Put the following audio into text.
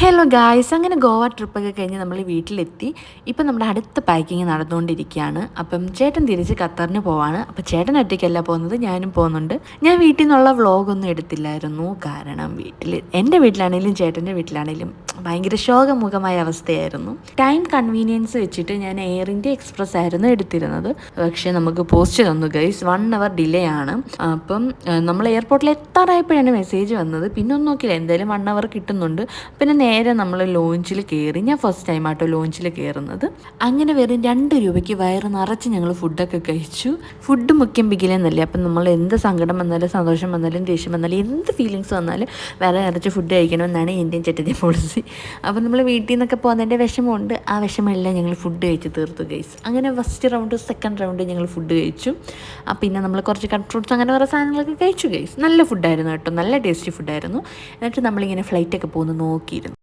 Hello guys, അങ്ങനെ ഗോവ ട്രിപ്പൊക്കെ കഴിഞ്ഞ് നമ്മൾ വീട്ടിലെത്തി. ഇപ്പം നമ്മുടെ അടുത്ത പാക്കിങ് നടന്നുകൊണ്ടിരിക്കുകയാണ്. അപ്പം ചേട്ടൻ തിരിച്ച് ഖത്തറിന് പോവാണ്. അപ്പം ചേട്ടൻ ഒറ്റയ്ക്കല്ല പോകുന്നത്, ഞാനും പോകുന്നുണ്ട്. ഞാൻ വീട്ടിൽ നിന്നുള്ള വ്ളോഗൊന്നും എടുത്തില്ലായിരുന്നു. കാരണം എൻ്റെ വീട്ടിലാണെങ്കിലും ചേട്ടൻ്റെ വീട്ടിലാണെങ്കിലും ഭയങ്കര ശോകമുഖമായ അവസ്ഥയായിരുന്നു. ടൈം കൺവീനിയൻസ് വെച്ചിട്ട് ഞാൻ എയർ ഇന്ത്യ എക്സ്പ്രസ് ആയിരുന്നു എടുത്തിരുന്നത്. പക്ഷേ നമുക്ക് പോസ്റ്റ് തന്നു ഗൈസ്, 1 hour ഡിലേ ആണ്. അപ്പം നമ്മൾ എയർപോർട്ടിൽ എത്താറായപ്പോഴാണ് മെസ്സേജ് വന്നത്. പിന്നെ ഒന്നും നോക്കില്ല, എന്തായാലും 1 hour കിട്ടുന്നുണ്ട്. പിന്നെ നേരെ നമ്മൾ ലോഞ്ചിൽ കയറി. ഞാൻ ഫസ്റ്റ് ടൈം ആട്ടോ ലോഞ്ചിൽ കയറുന്നത്. അങ്ങനെ വെറും 2 രൂപയ്ക്ക് വയറ് നിറച്ച് ഞങ്ങൾ ഫുഡൊക്കെ കഴിച്ചു. ഫുഡ് മുഖ്യം ബിഗിലെന്നല്ലേ, അപ്പം നമ്മൾ എന്ത് സങ്കടം വന്നാലും സന്തോഷം വന്നാലും ദേഷ്യം വന്നാലും എന്ത് ഫീലിങ്സ് വന്നാലും വയറ് നിറച്ച് ഫുഡ് കഴിക്കണമെന്നാണ് ഇന്ത്യൻ ചേട്ടൻ്റെ പോളിസി. അപ്പം നമ്മൾ വീട്ടിൽ നിന്നൊക്കെ പോകുന്നതിൻ്റെ വിഷമമുണ്ട്. ആ വിഷമമെല്ലാം ഞങ്ങൾ ഫുഡ് കഴിച്ച് തീർത്തു ഗൈസ്. അങ്ങനെ ഫസ്റ്റ് റൗണ്ട് സെക്കൻഡ് റൗണ്ട് ഞങ്ങൾ ഫുഡ് കഴിച്ചു. പിന്നെ നമ്മൾ കുറച്ച് കട്ട് ഫ്രൂട്ട്സ് അങ്ങനെ കുറേ സാധനങ്ങളൊക്കെ കഴിച്ചു ഗൈസ്. നല്ല ഫുഡായിരുന്നു കേട്ടോ, നല്ല ടേസ്റ്റി ഫുഡായിരുന്നു. എന്നിട്ട് നമ്മളിങ്ങനെ ഫ്ലൈറ്റൊക്കെ പോകുന്നു നോക്കിയിരുന്നു.